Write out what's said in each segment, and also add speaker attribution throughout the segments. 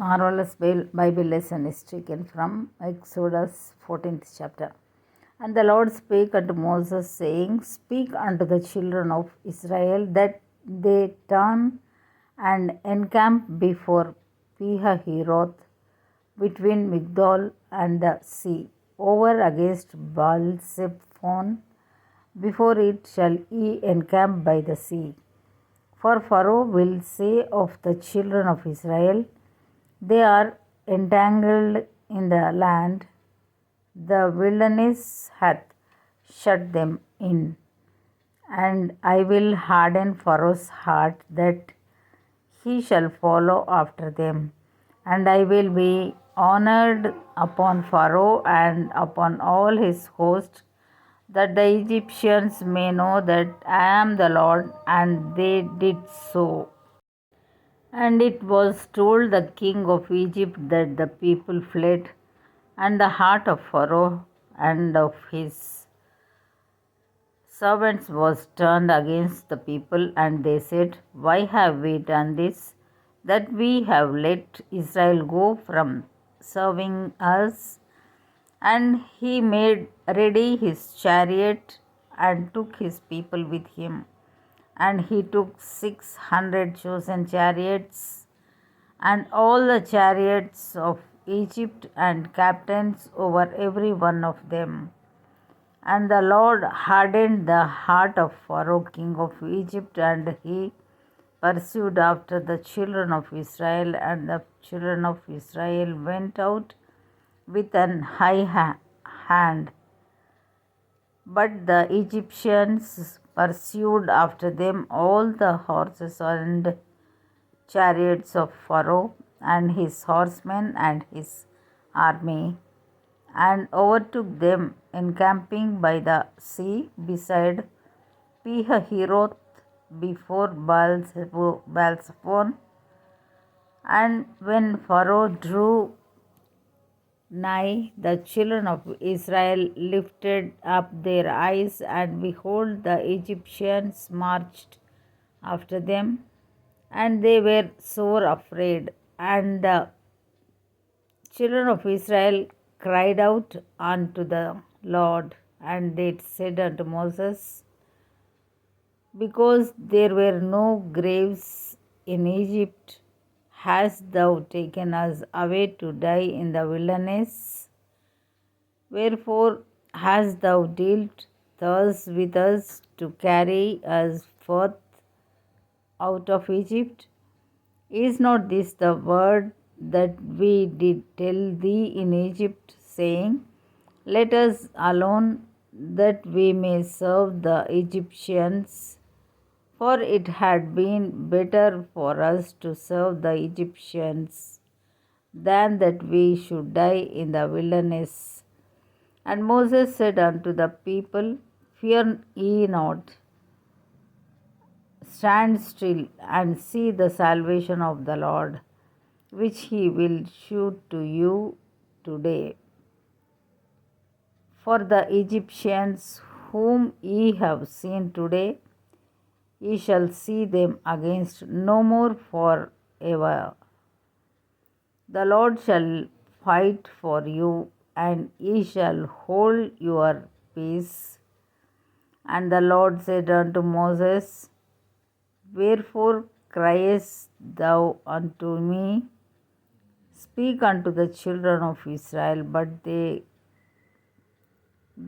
Speaker 1: Marvelous Bible lesson is taken from Exodus 14th chapter. And the Lord spake unto Moses, saying, Speak unto the children of Israel that they turn and encamp before Pihahiroth between Migdol and the sea, over against Baal-zephon. Before it shall ye encamp by the sea. For Pharaoh will say of the children of Israel, They are entangled in the land, the wilderness hath shut them in. And I will harden Pharaoh's heart that he shall follow after them. And I will be honored upon Pharaoh and upon all his host, that the Egyptians may know that I am the Lord. And they did so. And it was told the king of Egypt that the people fled, and the heart of Pharaoh and of his servants was turned against the people, and they said, Why have we done this, that we have let Israel go from serving us? And he made ready his chariot and took his people with him. And he took 600 chosen chariots and all the chariots of Egypt and captains over every one of them. And the Lord hardened the heart of Pharaoh king of Egypt, and he pursued after the children of Israel, and the children of Israel went out with an high hand. But the Egyptians pursued after them all the horses and chariots of Pharaoh and his horsemen and his army, and overtook them encamping by the sea beside Pihahiroth before Baal-zephon. And when Pharaoh drew nigh, the children of Israel lifted up their eyes, and behold, the Egyptians marched after them, and they were sore afraid. And the children of Israel cried out unto the Lord, and they said unto Moses, Because there were no graves in Egypt, hast thou taken us away to die in the wilderness? Wherefore hast thou dealt thus with us to carry us forth out of Egypt? Is not this the word that we did tell thee in Egypt, saying, Let us alone, that we may serve the Egyptians? For it had been better for us to serve the Egyptians than that we should die in the wilderness. And Moses said unto the people, Fear ye not, stand still and see the salvation of the Lord, which he will shew to you today. For the Egyptians whom ye have seen today, ye shall see them against no more for ever. The Lord shall fight for you, and ye shall hold your peace. And the Lord said unto Moses, Wherefore criest thou unto me? Speak unto the children of Israel, but they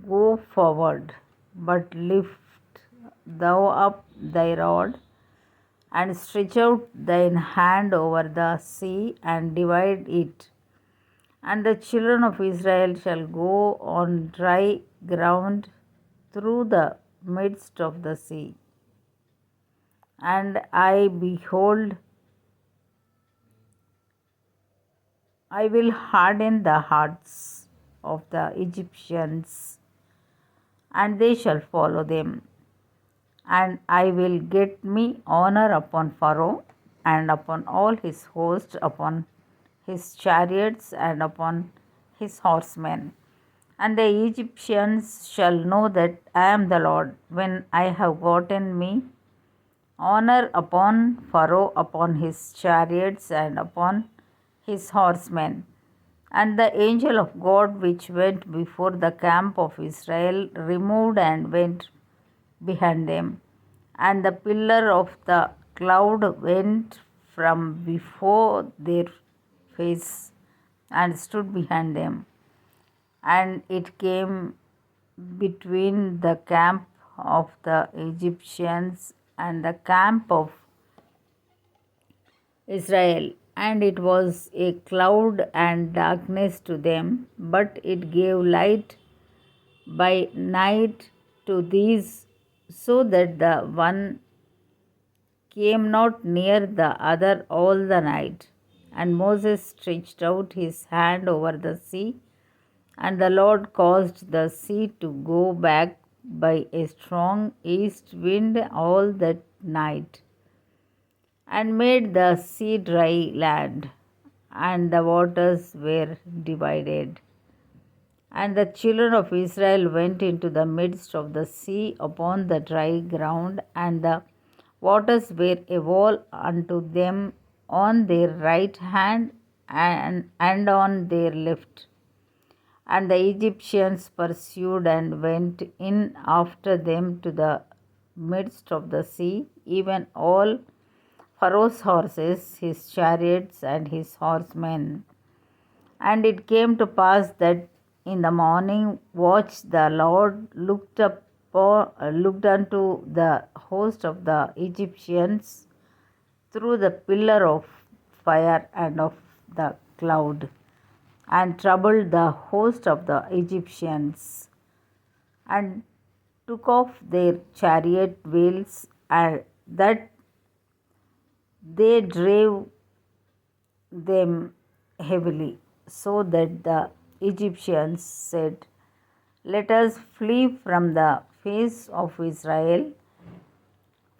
Speaker 1: go forward. But lift thou up thy rod, and stretch out thine hand over the sea, and divide it. And the children of Israel shall go on dry ground through the midst of the sea. And behold, I will harden the hearts of the Egyptians, and they shall follow them. And I will get me honor upon Pharaoh, and upon all his host, upon his chariots, and upon his horsemen. And the Egyptians shall know that I am the Lord, when I have gotten me honor upon Pharaoh, upon his chariots, and upon his horsemen. And the angel of God which went before the camp of Israel removed and went behind them. And the pillar of the cloud went from before their face and stood behind them. And it came between the camp of the Egyptians and the camp of Israel, and it was a cloud and darkness to them, but it gave light by night to these, so that the one came not near the other all the night. And Moses stretched out his hand over the sea, and the Lord caused the sea to go back by a strong east wind all that night, and made the sea dry land, and the waters were divided. And the children of Israel went into the midst of the sea upon the dry ground, and the waters were a wall unto them on their right hand and on their left. And the Egyptians pursued and went in after them to the midst of the sea, even all Pharaoh's horses, his chariots, and his horsemen. And it came to pass that in the morning watch the Lord looked unto the host of the Egyptians through the pillar of fire and of the cloud, and troubled the host of the Egyptians, and took off their chariot wheels, and that they drave them heavily, so that the Egyptians said, Let us flee from the face of Israel,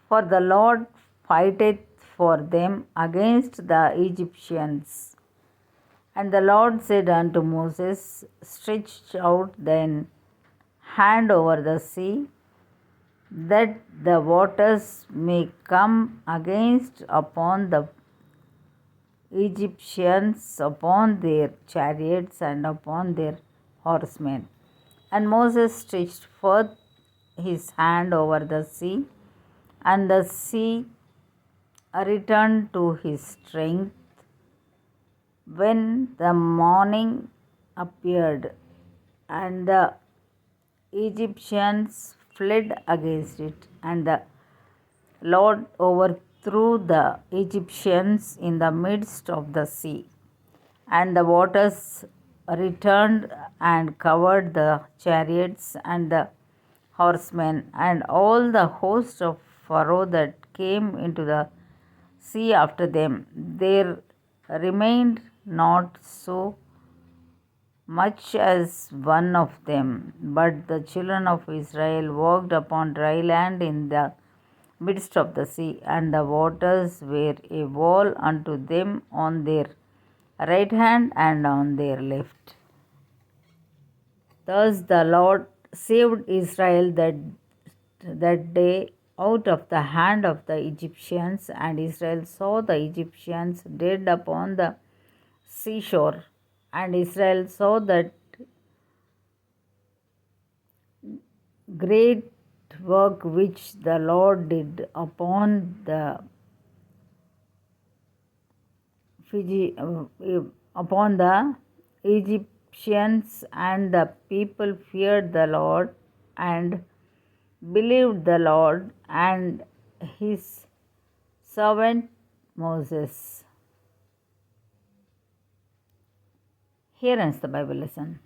Speaker 1: for the Lord fighteth for them against the Egyptians. And the Lord said unto Moses, Stretch out thine hand over the sea, that the waters may come against upon the Egyptians, upon their chariots, and upon their horsemen. And Moses stretched forth his hand over the sea, and the sea returned to his strength when the morning appeared, and the Egyptians fled against it, and the Lord overthrew the Egyptians in the midst of the sea, and the waters returned and covered the chariots and the horsemen, and all the host of Pharaoh that came into the sea after them. There remained not so much as one of them, but the children of Israel walked upon dry land in the midst of the sea, and the waters were a wall unto them on their right hand and on their left. Thus the Lord saved Israel that day out of the hand of the Egyptians, and Israel saw the Egyptians dead upon the seashore. And Israel saw that great work which the Lord did upon the Egyptians, and the people feared the Lord and believed the Lord and his servant Moses. Here ends the Bible lesson.